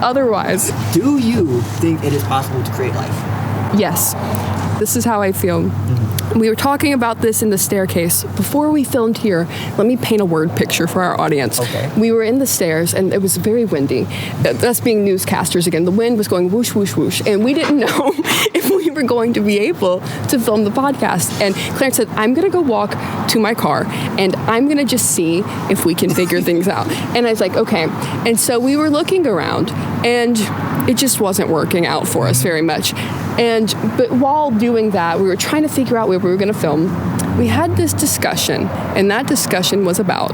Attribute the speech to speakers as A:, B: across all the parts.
A: otherwise.
B: Do you think it is possible to create life?
A: Yes. This is how I feel. We were talking about this in the staircase. Before we filmed here, let me paint a word picture for our audience.
B: Okay.
A: We were in the stairs, and it was very windy. Us being newscasters again, the wind was going whoosh, whoosh, whoosh, and we didn't know if we were going to be able to film the podcast. And Clarence said, I'm going to go walk to my car, and I'm going to just see if we can figure things out. And I was like, okay. And so we were looking around, and it just wasn't working out for us very much. But while doing that, we were trying to figure out where we were going to film. We had this discussion, and that discussion was about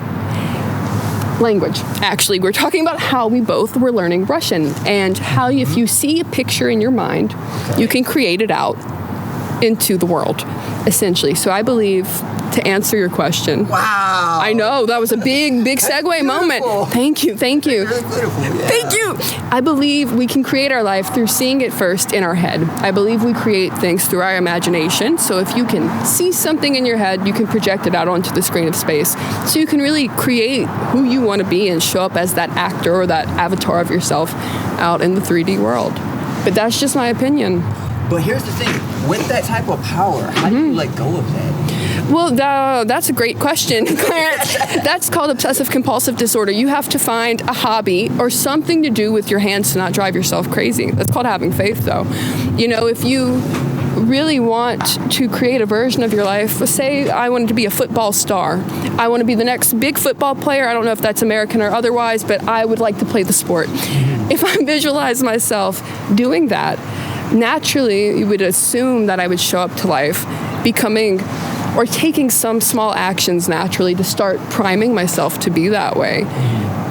A: language. Actually, we're talking about how we both were learning Russian, and how if you see a picture in your mind, you can create it out into the world, essentially. So I believe, to answer your question.
B: Wow.
A: I know, that was a big segue moment. Thank you.
B: Really beautiful. Yeah.
A: Thank you. I believe we can create our life through seeing it first in our head. I believe we create things through our imagination. So if you can see something in your head, you can project it out onto the screen of space. So you can really create who you want to be and show up as that actor or that avatar of yourself out in the 3D world. But that's just my opinion.
B: But here's the thing. With that type of power, how do you let go of that?
A: Well, that's a great question, Clarence. That's called obsessive-compulsive disorder. You have to find a hobby or something to do with your hands to not drive yourself crazy. That's called having faith, though. You know, if you really want to create a version of your life, say I wanted to be a football star. I want to be the next big football player. I don't know if that's American or otherwise, but I would like to play the sport. If I visualize myself doing that, naturally, you would assume that I would show up to life becoming or taking some small actions naturally to start priming myself to be that way.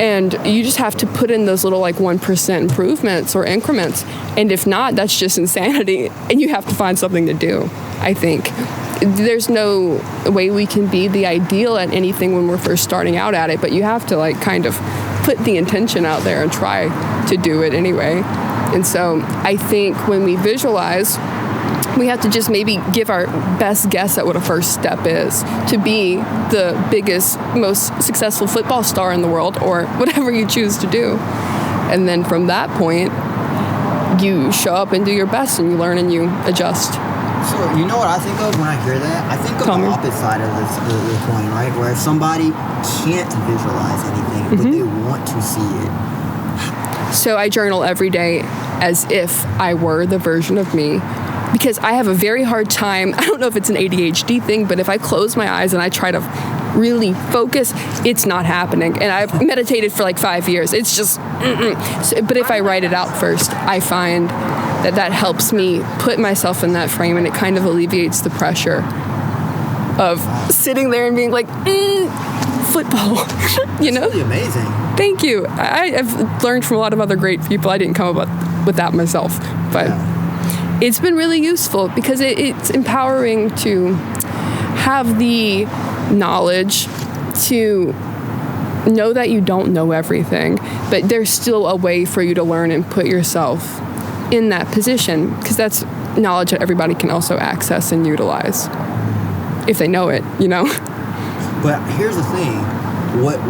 A: And you just have to put in those little 1% improvements or increments. And if not, that's just insanity. And you have to find something to do, I think. There's no way we can be the ideal at anything when we're first starting out at it, but you have to kind of put the intention out there and try to do it anyway. And so I think when we visualize, we have to just maybe give our best guess at what a first step is to be the biggest, most successful football star in the world, or whatever you choose to do. And then from that point, you show up and do your best, and you learn and you adjust.
B: So you know what I think of when I hear that? I think of the opposite side of the coin, right? Where if somebody can't visualize anything, but they want to see it.
A: So I journal every day as if I were the version of me, because I have a very hard time. I don't know if it's an ADHD thing, but if I close my eyes and I try to really focus, it's not happening. And I've meditated for 5 years. It's just, So, but if I write it out first, I find that helps me put myself in that frame, and it kind of alleviates the pressure of sitting there and being like, football, you know?
B: It's really amazing.
A: Thank you. I've learned from a lot of other great people. I didn't come up with that myself, but it's been really useful because it's empowering to have the knowledge to know that you don't know everything, but there's still a way for you to learn and put yourself in that position, because that's knowledge that everybody can also access and utilize if they know it, you know?
B: But here's the thing, what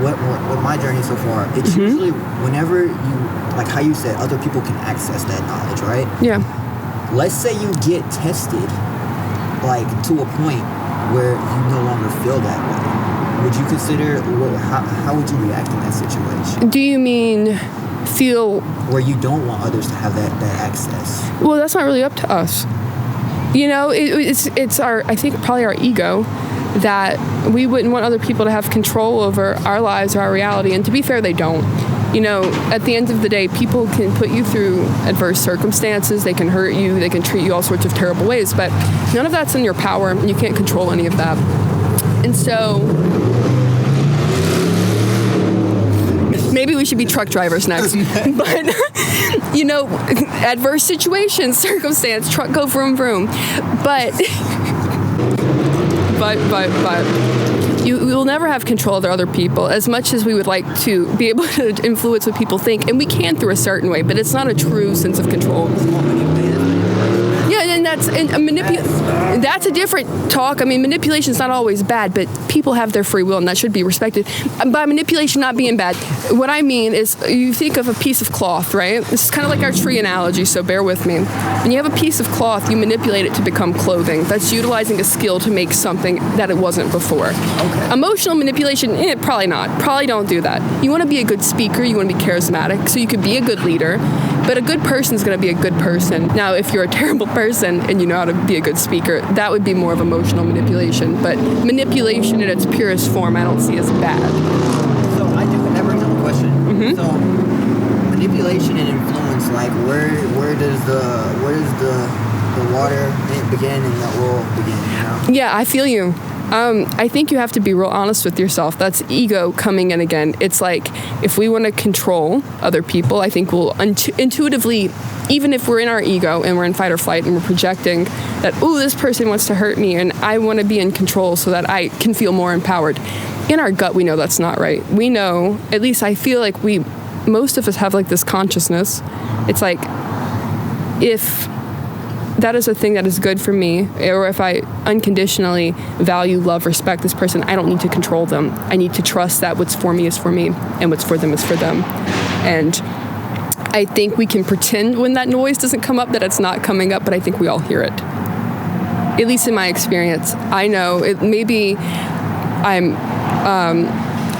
B: my journey so far, it's usually whenever you, how you said, other people can access that knowledge, right?
A: Yeah.
B: Let's say you get tested, to a point where you no longer feel that way. Would you consider, how would you react in that situation?
A: Do you mean feel...
B: Where you don't want others to have that access?
A: Well, that's not really up to us. You know, it's our, I think, probably our ego, that we wouldn't want other people to have control over our lives or our reality. And to be fair, they don't. You know, at the end of the day, people can put you through adverse circumstances. They can hurt you. They can treat you all sorts of terrible ways. But none of that's in your power, and you can't control any of that. And so maybe we should be truck drivers next. But, you know, adverse situations, circumstance, truck go vroom vroom. But you will never have control over other people, as much as we would like to be able to influence what people think, and we can through a certain way, but it's not a true sense of control. Yeah, and that's a different talk. I mean, manipulation is not always bad, but people have their free will, and that should be respected. By manipulation not being bad, what I mean is you think of a piece of cloth, right? This is kind of like our tree analogy, so bear with me. When you have a piece of cloth, you manipulate it to become clothing. That's utilizing a skill to make something that it wasn't before.
B: Okay.
A: Emotional manipulation, probably not. Probably don't do that. You want to be a good speaker, you want to be charismatic, so you could be a good leader, but a good person is going to be a good person. Now, if you're a terrible person and you know how to be a good speaker, that would be more of emotional manipulation. But manipulation in its purest form, I don't see as bad.
B: So I do that brings up a question.
A: Mm-hmm.
B: So manipulation and influence, like where does the water begin and the oil begin? You know?
A: Yeah, I feel you. I think you have to be real honest with yourself. That's ego coming in again. It's like if we want to control other people, I think we'll intuitively, even if we're in our ego and we're in fight or flight and we're projecting that, oh, this person wants to hurt me and I want to be in control so that I can feel more empowered. In our gut, we know that's not right. We know, at least I feel like most of us have like this consciousness. It's like, if that is a thing that is good for me, or if I unconditionally value, love, respect this person, I don't need to control them. I need to trust that what's for me is for me and what's for them is for them. And I think we can pretend when that noise doesn't come up that it's not coming up, but I think we all hear it. At least in my experience. I know it maybe I'm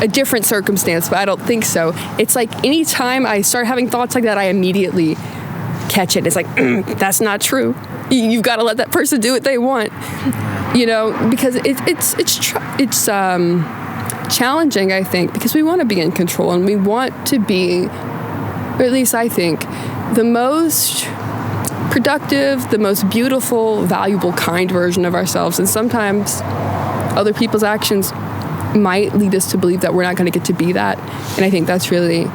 A: a different circumstance, but I don't think so. It's like anytime I start having thoughts like that, I immediately catch it. It's like, that's not true. You've got to let that person do what they want, you know, because it's challenging, I think, because we want to be in control and we want to be, or at least I think, the most productive, the most beautiful, valuable, kind version of ourselves. And sometimes other people's actions might lead us to believe that we're not going to get to be that. And I think that's really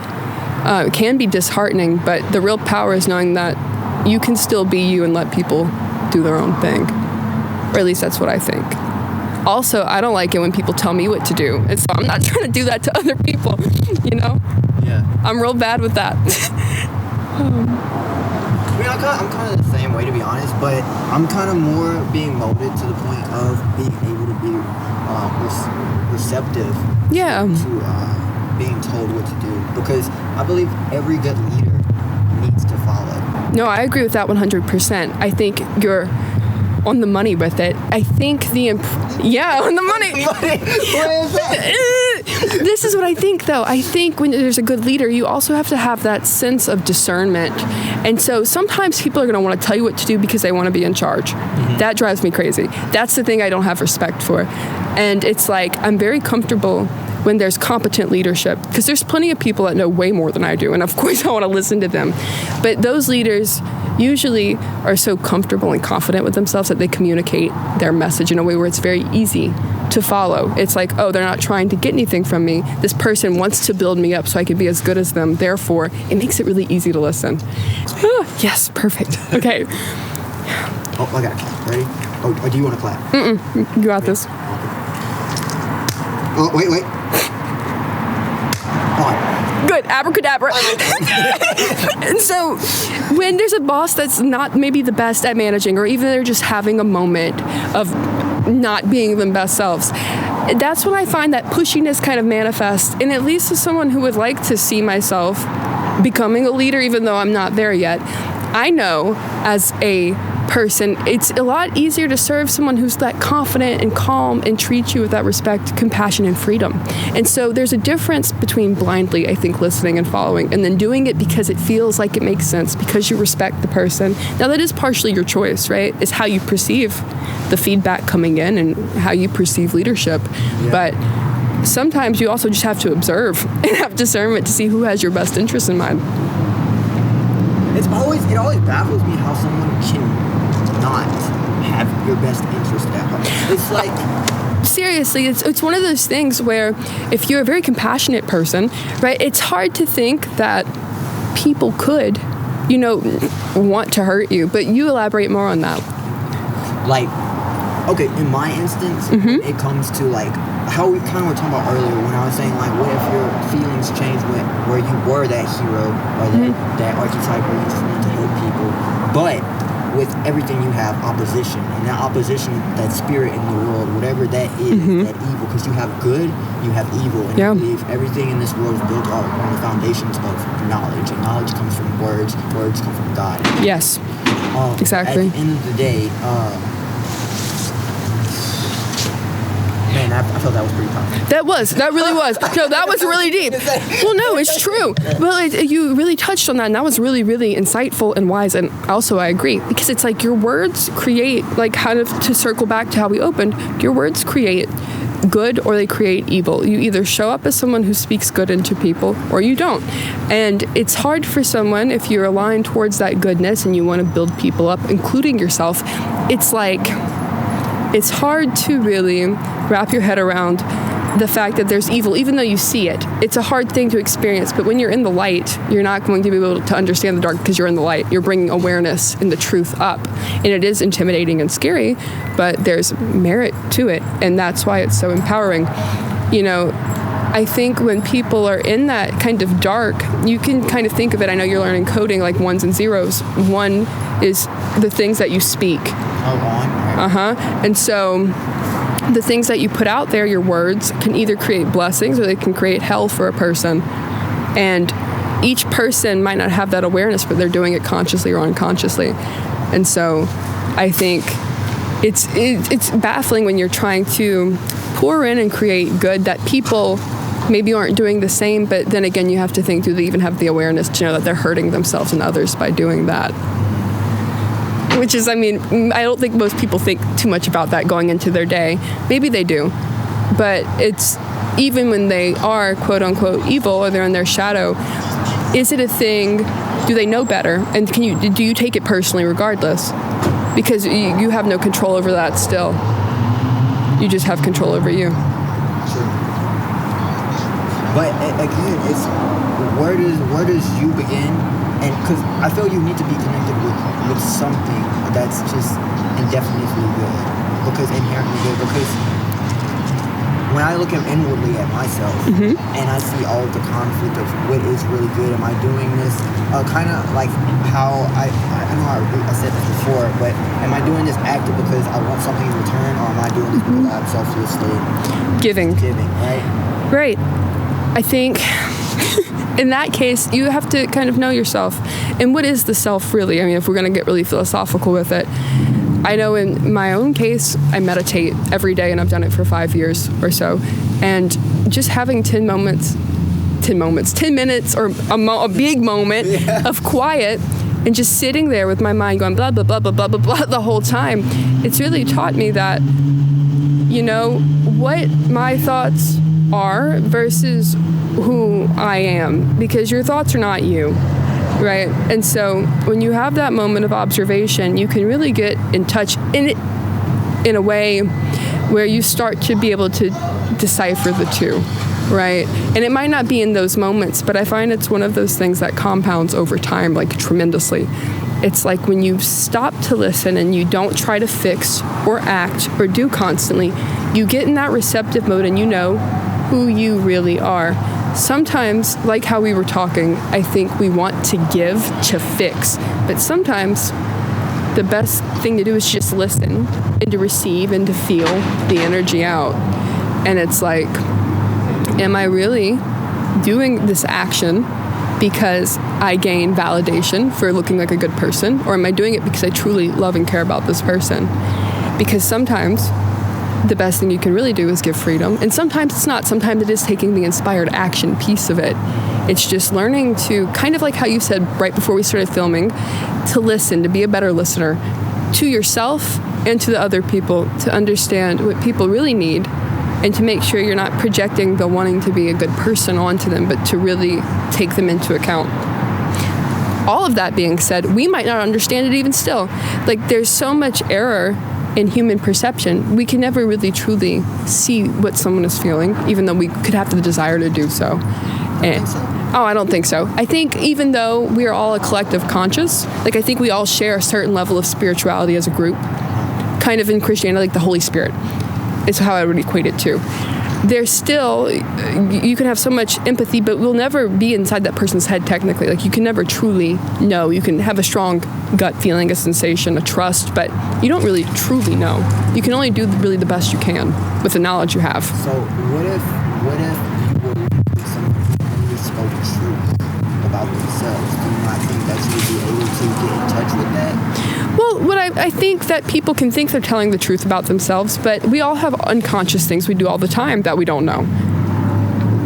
A: can be disheartening, but the real power is knowing that you can still be you and let people do their own thing. Or at least that's what I think. Also, I don't like it when people tell me what to do. And so I'm not trying to do that to other people, you know?
B: Yeah.
A: I'm real bad with that.
B: I mean, I'm kind of the same way, to be honest, but I'm kind of more being molded to the point of being able to be receptive to being told what to do, because I believe every good leader needs to follow.
A: No, I agree with that 100%. I think you're on the money with it. I think on the money.
B: What is that?
A: This is what I think, though. I think when there's a good leader, you also have to have that sense of discernment. And so sometimes people are going to want to tell you what to do because they want to be in charge. Mm-hmm. That drives me crazy. That's the thing I don't have respect for. And it's like, I'm very comfortable when there's competent leadership, because there's plenty of people that know way more than I do, and of course I want to listen to them. But those leaders usually are so comfortable and confident with themselves that they communicate their message in a way where it's very easy to follow. It's like, oh, they're not trying to get anything from me. This person wants to build me up so I can be as good as them. Therefore, it makes it really easy to listen. Yes, perfect. Okay.
B: Oh, I got it. Ready? Oh, do you want to clap?
A: Mm-mm. You got this.
B: Oh, wait.
A: Good, abracadabra. And so when there's a boss that's not maybe the best at managing, or even they're just having a moment of not being their best selves, that's when I find that pushiness kind of manifests. And at least as someone who would like to see myself becoming a leader, even though I'm not there yet, I know as a person, it's a lot easier to serve someone who's that confident and calm and treats you with that respect, compassion, and freedom. And so there's a difference between blindly, I think, listening and following, and then doing it because it feels like it makes sense, because you respect the person. Now, that is partially your choice, right? It's how you perceive the feedback coming in and how you perceive leadership. Yeah. But sometimes you also just have to observe and have discernment to see who has your best interest in mind.
B: It always baffles me how someone can not have your best interest at heart. It's like,
A: seriously, it's one of those things where if you're a very compassionate person, right, it's hard to think that people could, want to hurt you. But you elaborate more on that.
B: Like, okay, in my instance, when it comes to like how we kind of were talking about earlier, when I was saying like, what if your feelings change where you were that hero or that archetype where you just want to help people, but with everything you have opposition, and that opposition, that spirit in the world, whatever that is, that evil, because you have good, you have evil, and I believe everything in this world is built on the foundations of knowledge, and knowledge comes from words come from God.
A: Yes, exactly.
B: At the end of the day, man, I felt that was pretty tough.
A: That really was. No, that was really deep. Well, no, it's true. Well, you really touched on that, and that was really, really insightful and wise. And also, I agree, because it's like your words create, like, kind of to circle back to how we opened, your words create good or they create evil. You either show up as someone who speaks good into people or you don't. And it's hard for someone, if you're aligned towards that goodness and you want to build people up, including yourself, it's hard to really wrap your head around the fact that there's evil, even though you see it. It's a hard thing to experience, but when you're in the light, you're not going to be able to understand the dark because you're in the light. You're bringing awareness and the truth up. And it is intimidating and scary, but there's merit to it, and that's why it's so empowering. You know, I think when people are in that kind of dark, you can kind of think of it, I know you're learning coding, like ones and zeros. One is the things that you speak. And so the things that you put out there, your words, can either create blessings or they can create hell for a person. And each person might not have that awareness, but they're doing it consciously or unconsciously. And so I think it's baffling when you're trying to pour in and create good that people maybe aren't doing the same, but then again, you have to think, do they even have the awareness to know that they're hurting themselves and others by doing that? Which is, I mean, I don't think most people think too much about that going into their day. Maybe they do. But it's, even when they are quote unquote evil or they're in their shadow, is it a thing, do they know better? And do you take it personally regardless? Because you have no control over that still. You just have control over you.
B: Sure. But again, it's where does you begin? And because I feel you need to be connected with something that's just indefinitely good, because inherently good. Because when I look inwardly at myself and I see all of the conflict of what is really good, am I doing this? Kind of like how I know I said this before, but am I doing this active because I want something in return, or am I doing this because I'm selflessly giving? Right. Right.
A: I think. In that case, you have to kind of know yourself. And what is the self really? I mean, if we're going to get really philosophical with it, I know in my own case, I meditate every day, and I've done it for 5 years or so. And just having 10 minutes or a big moment of quiet, and just sitting there with my mind going blah, blah, blah, blah, blah, blah, blah the whole time, it's really taught me that, you know, what my thoughts are versus who I am, because your thoughts are not you, right? And so when you have that moment of observation, you can really get in touch in a way where you start to be able to decipher the two, right? And it might not be in those moments, but I find it's one of those things that compounds over time, like tremendously. It's like when you stop to listen and you don't try to fix or act or do constantly, you get in that receptive mode and you know who you really are. Sometimes, like how we were talking, I think we want to give to fix, but sometimes the best thing to do is just listen and to receive and to feel the energy out. And it's like, am I really doing this action because I gain validation for looking like a good person, or am I doing it because I truly love and care about this person? Because sometimes the best thing you can really do is give freedom. And sometimes it's not. Sometimes it is taking the inspired action piece of it. It's just learning to, kind of like how you said right before we started filming, to listen, to be a better listener to yourself and to the other people, to understand what people really need, and to make sure you're not projecting the wanting to be a good person onto them, but to really take them into account. All of that being said, we might not understand it even still. Like, there's so much error in human perception. We can never really truly see what someone is feeling, even though we could have the desire to do so. Oh, I don't think so. I think even though we are all a collective conscious, like, I think we all share a certain level of spirituality as a group. Kind of in Christianity, like the Holy Spirit is how I would equate it to. there's still, you can have so much empathy, but we'll never be inside that person's head technically. Like, you can never truly know. You can have a strong gut feeling, a sensation, a trust, but you don't really truly know. You can only do really the best you can with the knowledge you have.
B: So what if you were with someone who only spoke truth about themselves? Do you not think that you would be able to get in touch with that?
A: Well, what I think that people can think they're telling the truth about themselves, but we all have unconscious things we do all the time that we don't know.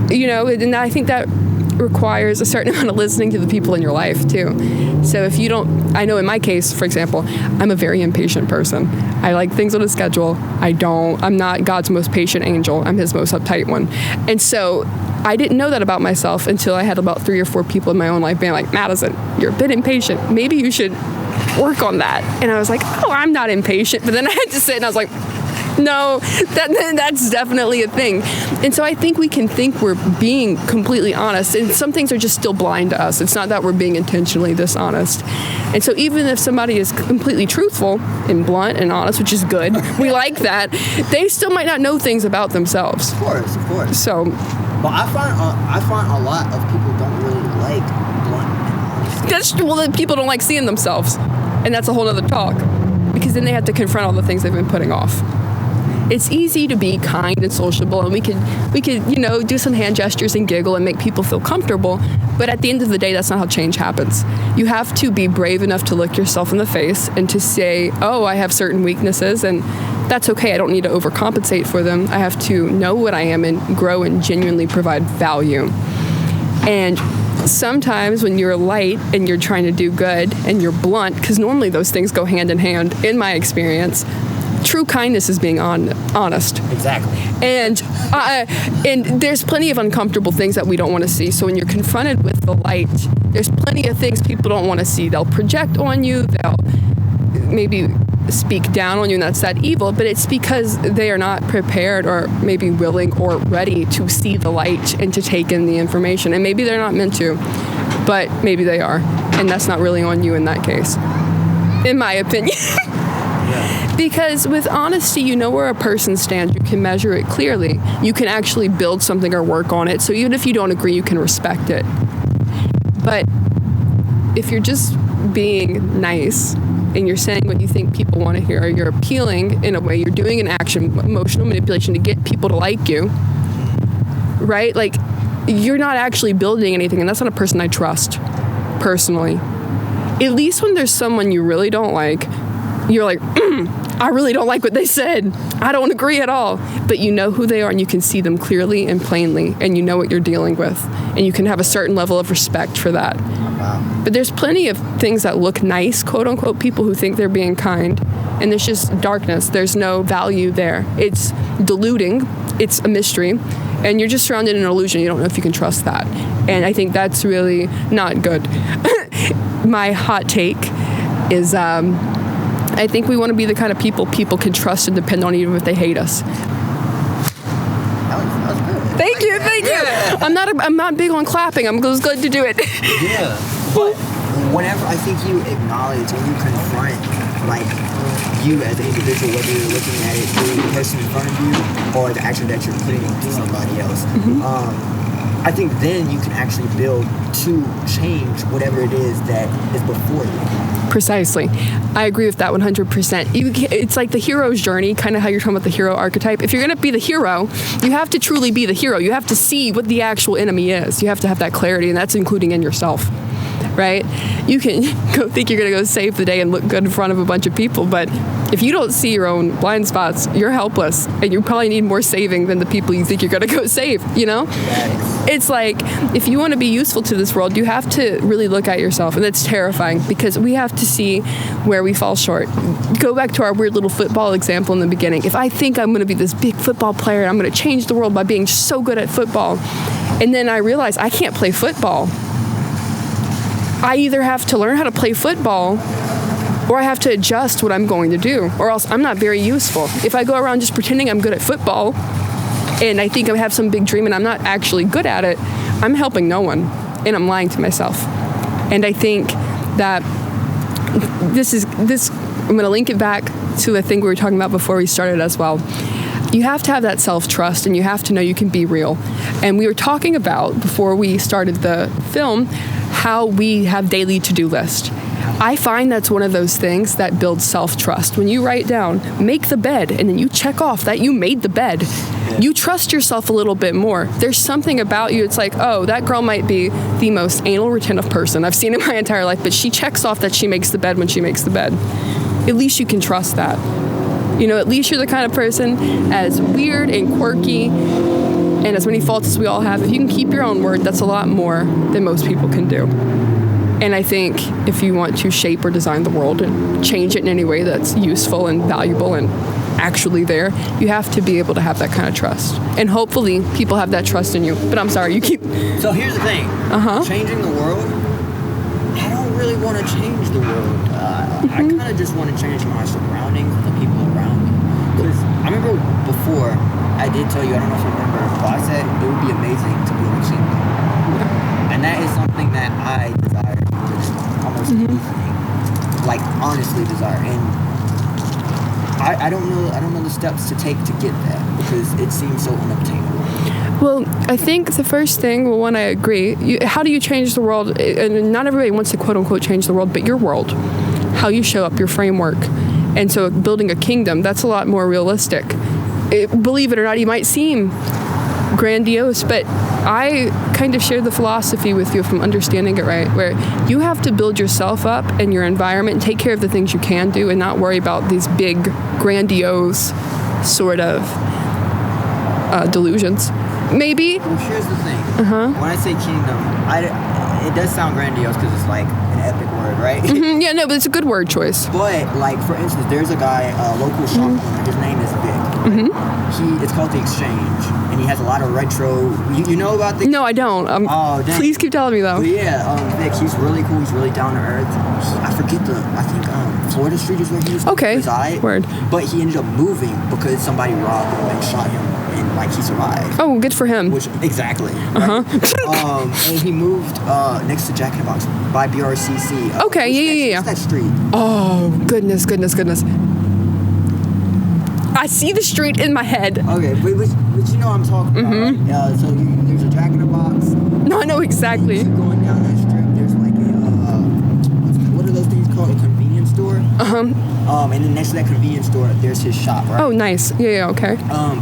A: You know, and I think that requires a certain amount of listening to the people in your life too. So if you don't, I know in my case, for example, I'm a very impatient person. I like things on a schedule. I'm not God's most patient angel. I'm his most uptight one. And so I didn't know that about myself until I had about 3 or 4 people in my own life being like, Madison, you're a bit impatient. Maybe you should work on that. And I was like, oh, I'm not impatient. But then I had to sit and I was like, no, that's definitely a thing. And so I think we can think we're being completely honest, and some things are just still blind to us. It's not that we're being intentionally dishonest. And so even if somebody is completely truthful and blunt and honest, which is good, we like that, they still might not know things about themselves.
B: Of course.
A: So,
B: but I find a lot of people don't really like blunt and honesty.
A: That's true. Well, then people don't like seeing themselves, and that's a whole other talk, because then they have to confront all the things they've been putting off. It's easy to be kind and sociable, and we could, do some hand gestures and giggle and make people feel comfortable. But at the end of the day, that's not how change happens. You have to be brave enough to look yourself in the face and to say, oh, I have certain weaknesses, and that's okay. I don't need to overcompensate for them. I have to know what I am and grow and genuinely provide value. And sometimes when you're light and you're trying to do good and you're blunt, because normally those things go hand in hand in my experience, true kindness is being honest.
B: Exactly.
A: And there's plenty of uncomfortable things that we don't want to see. So when you're confronted with the light, there's plenty of things people don't want to see. They'll project on you. They'll maybe speak down on you, and that's that evil. But it's because they are not prepared or maybe willing or ready to see the light and to take in the information. And maybe they're not meant to, but maybe they are. And that's not really on you in that case, in my opinion. Because with honesty, you know where a person stands. You can measure it clearly. You can actually build something or work on it. So even if you don't agree, you can respect it. But if you're just being nice and you're saying what you think people want to hear, or you're appealing in a way, you're doing an action, emotional manipulation to get people to like you, right? Like, you're not actually building anything, and that's not a person I trust, personally. At least when there's someone you really don't like, you're like, I really don't like what they said. I don't agree at all. But you know who they are, and you can see them clearly and plainly, and you know what you're dealing with. And you can have a certain level of respect for that.
B: Wow.
A: But there's plenty of things that look nice, quote unquote, people who think they're being kind. And there's just darkness. There's no value there. It's diluting. It's a mystery. And you're just surrounded in an illusion. You don't know if you can trust that. And I think that's really not good. My hot take is, I think we want to be the kind of people can trust and depend on even if they hate us.
B: That was good.
A: Thank you. I'm not big on clapping. I'm just glad to do it.
B: Yeah. But whenever I think you acknowledge and you confront, like, you as an individual, whether you're looking at it through the person in front of you or the action that you're putting onto somebody else, I think then you can actually build to change whatever it is that is before you.
A: Precisely. I agree with that 100%. It's like the hero's journey, kind of how you're talking about the hero archetype. If you're going to be the hero, you have to truly be the hero. You have to see what the actual enemy is. You have to have that clarity, and that's including in yourself, right? You can go think you're going to go save the day and look good in front of a bunch of people, but if you don't see your own blind spots, you're helpless, and you probably need more saving than the people you think you're going to go save, you know? It's like, if you want to be useful to this world, you have to really look at yourself, and that's terrifying because we have to see where we fall short. Go back to our weird little football example in the beginning. If I think I'm going to be this big football player and I'm going to change the world by being so good at football, and then I realize I can't play football, I either have to learn how to play football or I have to adjust what I'm going to do, or else I'm not very useful. If I go around just pretending I'm good at football and I think I have some big dream and I'm not actually good at it, I'm helping no one, and I'm lying to myself. And I think that this, I'm going to link it back to the thing we were talking about before we started as well. you have to have that self-trust, and you have to know you can be real. And we were talking about, before we started the film, how we have daily to-do list. I find that's one of those things that builds self-trust. When you write down, make the bed, and then you check off that you made the bed, you trust yourself a little bit more. There's something about you, it's like, oh, that girl might be the most anal retentive person I've seen in my entire life, but she checks off that she makes the bed when she makes the bed. At least you can trust that. At least you're the kind of person, as weird and quirky and as many faults as we all have, if you can keep your own word, that's a lot more than most people can do. And I think if you want to shape or design the world and change it in any way that's useful and valuable and actually there, you have to be able to have that kind of trust. And hopefully people have that trust in you. But I'm sorry, you keep...
B: So here's the thing. Changing the world, I don't really want to change the world. I kind of just want to change my surroundings, the people around me. Because I remember before, I did tell you, I don't know if you remember, but I said it would be amazing to build a kingdom. And that is something that I desire almost anything. Like, honestly desire. And I don't know the steps to take to get that, because it seems so unobtainable.
A: Well, I think the first thing, one, I agree. How do you change the world? And not everybody wants to quote-unquote change the world, but your world. How you show up, your framework. And so building a kingdom, that's a lot more realistic. Believe it or not, you might seem grandiose, but I kind of share the philosophy with you, if I'm understanding it right, where you have to build yourself up and your environment and take care of the things you can do and not worry about these big, grandiose sort of delusions. Maybe.
B: Well, here's the thing. When I say kingdom, it does sound grandiose because it's like an epic word, right?
A: Yeah, no, but it's a good word choice.
B: But, like, for instance, there's a guy, local shop owner. His name is Vic. It's called The Exchange, and he has a lot of retro. You know about the?
A: No, I don't. Please keep telling me though.
B: But yeah, Vic, he's really cool. He's really down to earth. I think Florida Street is where he used to reside.
A: Word.
B: But he ended up moving because somebody robbed him and shot him, and like he survived.
A: Oh, good for him.
B: Exactly. Right? And he moved next to Jack in the Box by BRCC.
A: Okay, yeah.
B: What's that street?
A: Oh, goodness. I see the street in my head.
B: Okay, but you know what I'm talking about. Right? So there's a Jack in the Box.
A: No, I know exactly.
B: And going down that strip, there's like what are those things called? A convenience store. And then next to that convenience store, there's his shop, right?
A: Oh, nice. Yeah, okay.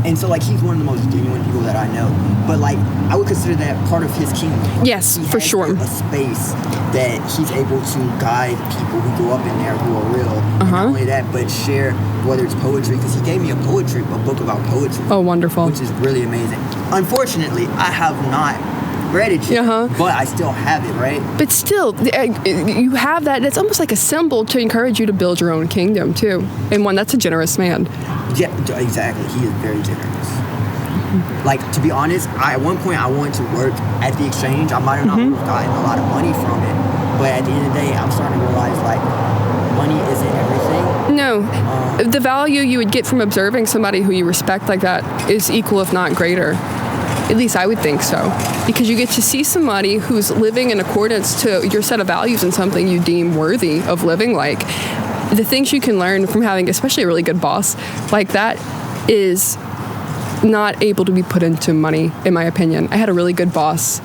B: And so like he's one of the most genuine people that I know. But like I would consider that part of his kingdom.
A: Yes, for sure.
B: A space that he's able to guide people who go up in there who are real. And not only that, but share, whether it's poetry, because he gave me a book about poetry.
A: Oh, wonderful.
B: Which is really amazing. Unfortunately, I have not read it yet, but I still have it, right?
A: But still, you have that. It's almost like a symbol to encourage you to build your own kingdom, too. And one, that's a generous man.
B: Yeah, exactly. He is very generous. Like, to be honest, at one point I wanted to work at the Exchange. I might have not gotten a lot of money from it, but at the end of the day, I'm starting to realize, like, money isn't everything.
A: No. The value you would get from observing somebody who you respect like that is equal, if not greater. At least I would think so. Because you get to see somebody who's living in accordance to your set of values and something you deem worthy of living like. The things you can learn from having, especially a really good boss like that, is not able to be put into money, in my opinion. I had a really good boss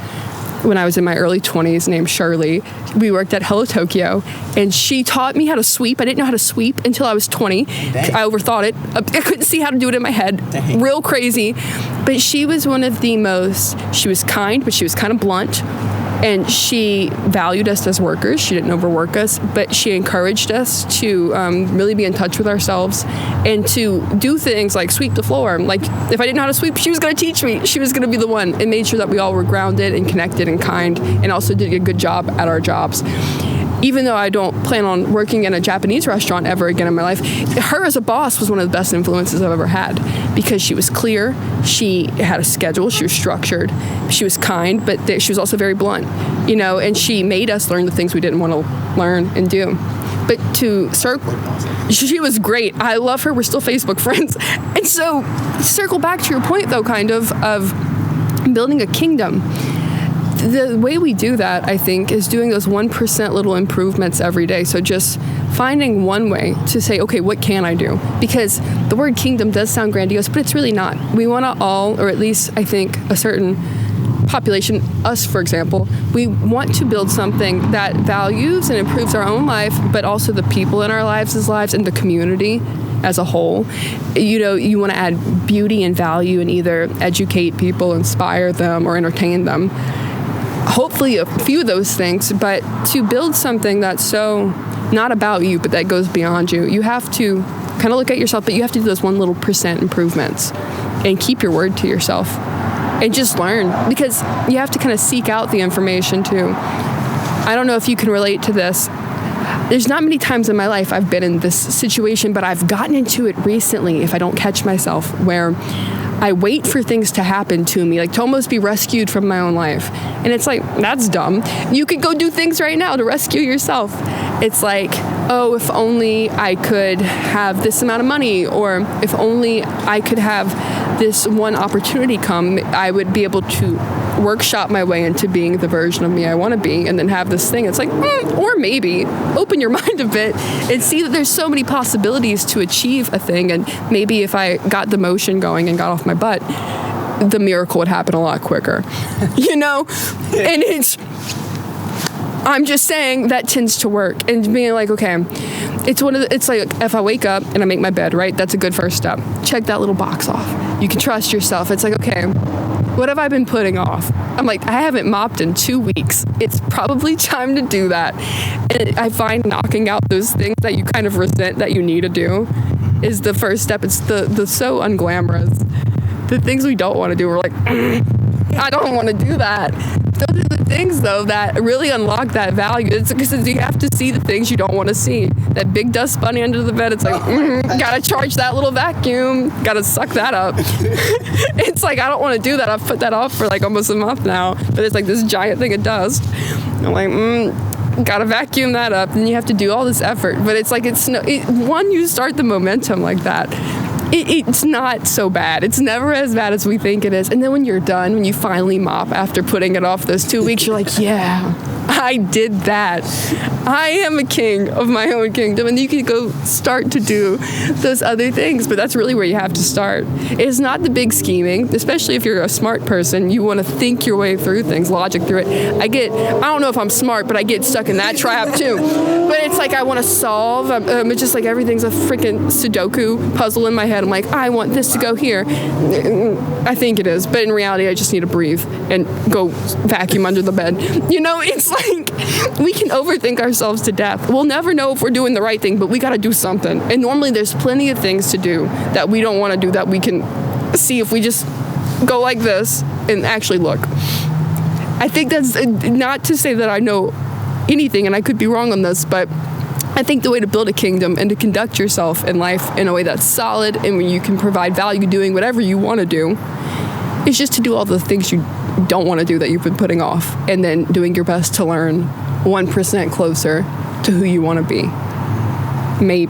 A: when I was in my early 20s named Shirley. We worked at Hello Tokyo, and she taught me how to sweep. I didn't know how to sweep until I was 20. Dang. I overthought it. I couldn't see how to do it in my head. Dang. Real crazy. But she was one of the most, she was kind, but she was kind of blunt. And she valued us as workers. She didn't overwork us, but she encouraged us to really be in touch with ourselves and to do things like sweep the floor. Like, if I didn't know how to sweep, she was going to teach me. She was going to be the one, and made sure that we all were grounded and connected and kind, and also did a good job at our jobs. Even though I don't plan on working in a Japanese restaurant ever again in my life, her as a boss was one of the best influences I've ever had, because she was clear, she had a schedule, she was structured, she was kind, but she was also very blunt, and she made us learn the things we didn't want to learn and do. But she was great. I love her. We're still Facebook friends. And so, circle back to your point, though, kind of building a kingdom. the way we do that, I think, is doing those 1% little improvements every day. So just finding one way to say, okay, what can I do? Because the word kingdom does sound grandiose, but it's really not. We want to all, or at least I think a certain population, us for example, we want to build something that values and improves our own life, but also the people in our lives' and the community as a whole. You want to add beauty and value and either educate people, inspire them, or entertain them. Hopefully a few of those things, but to build something that's so not about you, but that goes beyond you, you have to kind of look at yourself, but you have to do those 1 little % improvements and keep your word to yourself and just learn, because you have to kind of seek out the information too. I don't know if you can relate to this. There's not many times in my life I've been in this situation, but I've gotten into it recently, if I don't catch myself, where I wait for things to happen to me, like to almost be rescued from my own life. And it's like, that's dumb. You could go do things right now to rescue yourself. It's like, oh, if only I could have this amount of money, or if only I could have this one opportunity come, I would be able to workshop my way into being the version of me I want to be, and then have this thing. It's like, or maybe open your mind a bit and see that there's so many possibilities to achieve a thing, and maybe if I got the motion going and got off my butt, the miracle would happen a lot quicker. And I'm just saying that tends to work, and being like, okay, it's like if I wake up and I make my bed, right? That's a good first step. Check that little box off. You can trust yourself. It's like, okay, what have I been putting off? I'm like, I haven't mopped in 2 weeks. It's probably time to do that. And I find knocking out those things that you kind of resent that you need to do is the first step. It's the so unglamorous. The things we don't want to do, we're like, I don't want to do that. Those are the things, though, that really unlock that value. It's because you have to see the things you don't want to see. That big dust bunny under the bed, it's like, gotta charge that little vacuum, gotta suck that up. It's like, I don't want to do that. I've put that off for like almost a month now, but it's like this giant thing of dust. I'm like, gotta vacuum that up, and you have to do all this effort. But it's like, you start the momentum like that, it's not so bad. It's never as bad as we think it is. And then when you're done, when you finally mop after putting it off those 2 weeks, you're like, yeah, I did that. I am a king of my own kingdom. And you can go start to do those other things. But that's really where you have to start. It's not the big scheming, especially if you're a smart person. You want to think your way through things, logic through it. I don't know if I'm smart, but I get stuck in that trap too. But it's like I want to solve. It's just like everything's a freaking Sudoku puzzle in my head. I'm like, I want this to go here. I think it is. But in reality, I just need to breathe and go vacuum under the bed. It's like we can overthink ourselves to death. We'll never know if we're doing the right thing, but we got to do something. And normally there's plenty of things to do that we don't want to do, that we can see if we just go like this and actually look. I think that's not to say that I know anything, and I could be wrong on this, but I think the way to build a kingdom and to conduct yourself in life in a way that's solid and where you can provide value doing whatever you want to do is just to do all the things you don't want to do that you've been putting off, and then doing your best to learn 1% closer to who you want to be. Maybe.